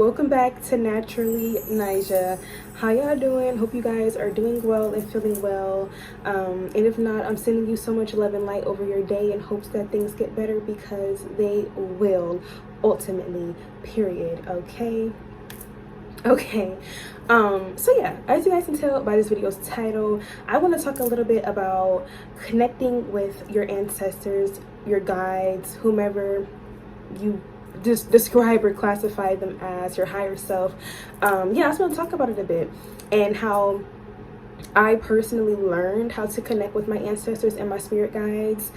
welcome back to Naturally Nyjah. How y'all doing? Hope you guys are doing well and feeling well. And if not, I'm sending you so much love and light over your day in hopes that things get better, because they will ultimately, period. Okay. So yeah, as you guys can tell by this video's title, I want to talk a little bit about connecting with your ancestors, your guides, whomever you just describe or classify them as, your higher self. I just want to talk about it a bit, and how I personally learned how to connect with my ancestors and my spirit guides.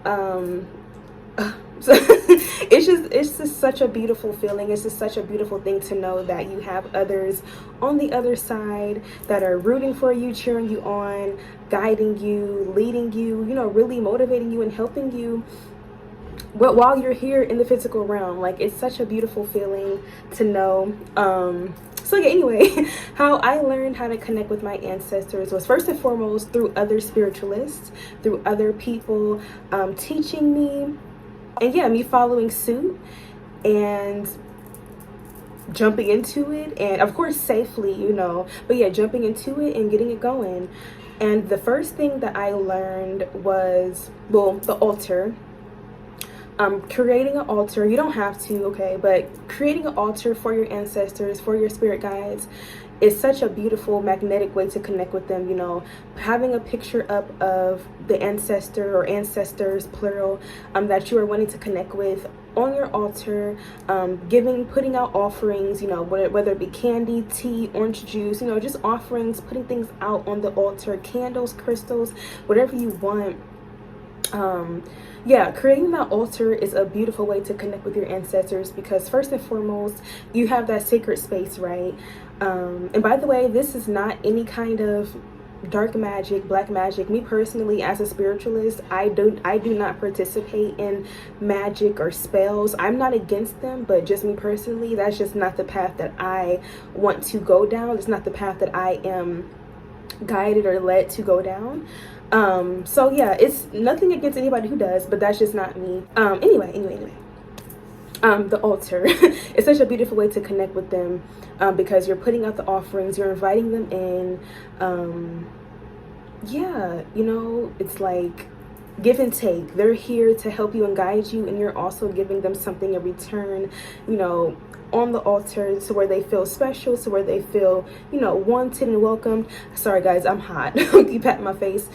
So it's just such a beautiful feeling. It's just such a beautiful thing to know that you have others on the other side that are rooting for you, cheering you on, guiding you, leading you, really motivating you and helping you. But while you're here in the physical realm, like, it's such a beautiful feeling to know. So yeah, anyway, how I learned how to connect with my ancestors was first and foremost through other spiritualists, through other people teaching me, and yeah, me following suit and jumping into it, and of course safely, but yeah, jumping into it and getting it going. And the first thing that I learned was, well, the altar. Creating an altar. You don't have to, okay, but creating an altar for your ancestors, for your spirit guides, is such a beautiful magnetic way to connect with them. Having a picture up of the ancestor or ancestors plural that you are wanting to connect with on your altar, putting out offerings, whether it be candy, tea, orange juice, just offerings, putting things out on the altar, candles, crystals, whatever you want. Creating that altar is a beautiful way to connect with your ancestors, because first and foremost, you have that sacred space, right? And by the way, this is not any kind of dark magic, black magic. Me personally, as a spiritualist, I do not participate in magic or spells. I'm not against them, but just me personally, that's just not the path that I want to go down. It's not the path that I am guided or led to go down. So yeah, it's nothing against anybody who does, but that's just not me. Anyway, the altar is such a beautiful way to connect with them, because you're putting out the offerings, you're inviting them in. It's like give and take. They're here to help you and guide you, and you're also giving them something in return, on the altar, to where they feel special, to where they feel, wanted and welcomed. Sorry guys, I'm hot. Keep patting my face.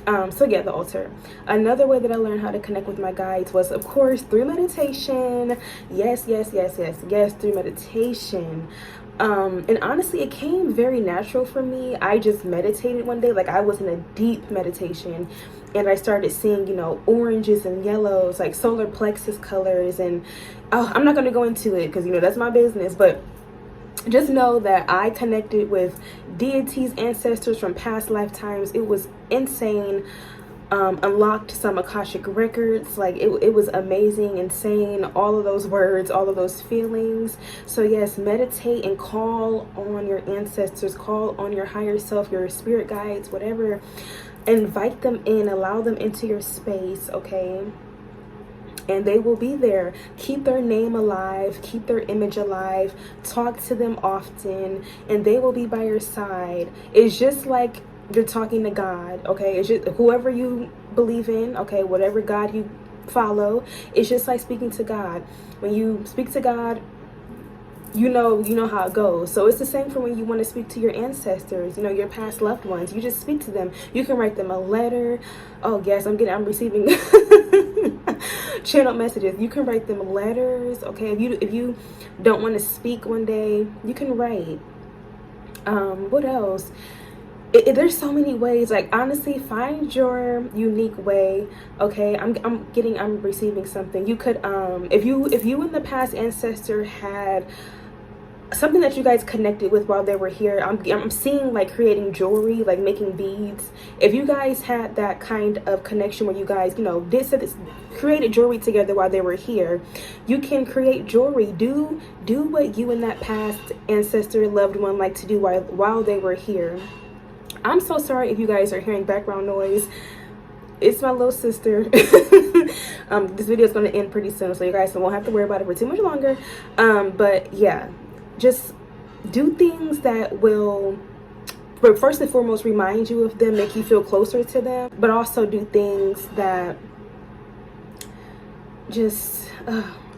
The altar. Another way that I learned how to connect with my guides was, of course, through meditation. Yes, through meditation. And honestly, it came very natural for me. I just meditated one day, like I was in a deep meditation, and I started seeing, oranges and yellows, like solar plexus colors, and I'm not going to go into it because, that's my business, but just know that I connected with deities, ancestors from past lifetimes. It was insane. Unlocked some Akashic records. Like it was amazing, insane, all of those words, all of those feelings. So yes, meditate and call on your ancestors, call on your higher self, your spirit guides, whatever. Invite them in, allow them into your space, okay? And they will be there. Keep their name alive, keep their image alive, talk to them often, and they will be by your side. It's just like you're talking to God, okay? It's just whoever you believe in, okay, whatever God you follow, it's just like speaking to God. When you speak to God, you know how it goes. So it's the same for when you want to speak to your ancestors, your past loved ones. You just speak to them. You can write them a letter. Oh yes, I'm receiving channel messages. You can write them letters, okay? If you don't want to speak one day, you can write. What else? There's so many ways. Like, honestly, find your unique way, okay? I'm receiving something. You could if you in the past ancestor had something that you guys connected with while they were here. I'm seeing like creating jewelry, like making beads. If you guys had that kind of connection where you guys, created jewelry together while they were here, you can create jewelry. Do what you and that past ancestor, loved one, like to do while they were here. I'm so sorry if you guys are hearing background noise. It's my little sister. This video is going to end pretty soon, so you guys won't have to worry about it for too much longer. But yeah, just do things that will, but first and foremost, remind you of them, make you feel closer to them, but also do things that just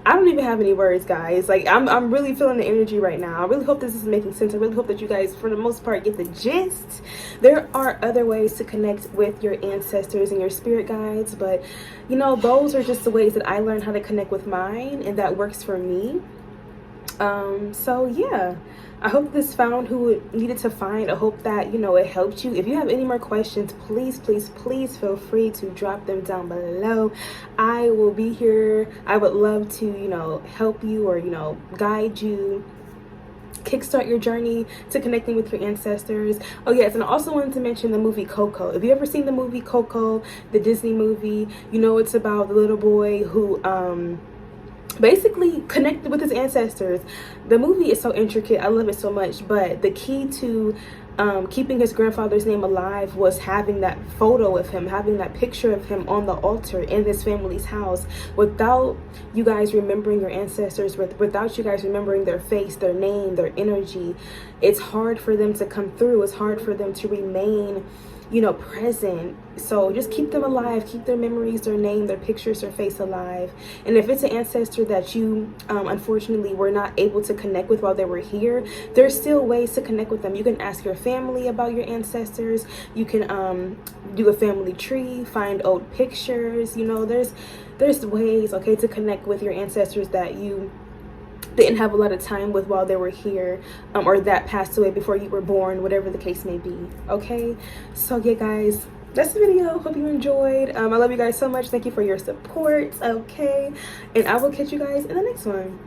I don't even have any words, guys. Like, I'm really feeling the energy right now. I really hope this is making sense. I really hope that you guys, for the most part, get the gist. There are other ways to connect with your ancestors and your spirit guides, but you know, those are just the ways that I learned how to connect with mine, and that works for me. So yeah, I hope this found who it needed to find. I hope that, you know, it helped you. If you have any more questions, please, please, please feel free to drop them down below. I will be here. I would love to, you know, help you, or, you know, guide you, kickstart your journey to connecting with your ancestors. Oh yes, and I also wanted to mention the movie Coco. If you ever seen the movie Coco, the Disney movie, you know it's about the little boy who basically connected with his ancestors. The movie is so intricate. I love it so much. But the key to keeping his grandfather's name alive was having that photo of him, having that picture of him on the altar in his family's house. Without you guys remembering your ancestors, without you guys remembering their face, their name, their energy, it's hard for them to come through. It's hard for them to remain, you know, present. So just keep them alive, keep their memories, their name, their pictures, their face alive. And if it's an ancestor that you unfortunately were not able to connect with while they were here, there's still ways to connect with them. You can ask your family about your ancestors. You can do a family tree, find old pictures. You know, there's ways, okay, to connect with your ancestors that you didn't have a lot of time with while they were here, or that passed away before you were born, whatever the case may be. Okay, so yeah guys, that's the video. Hope you enjoyed. I love you guys so much. Thank you for your support. Okay, and I will catch you guys in the next one.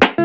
Bye.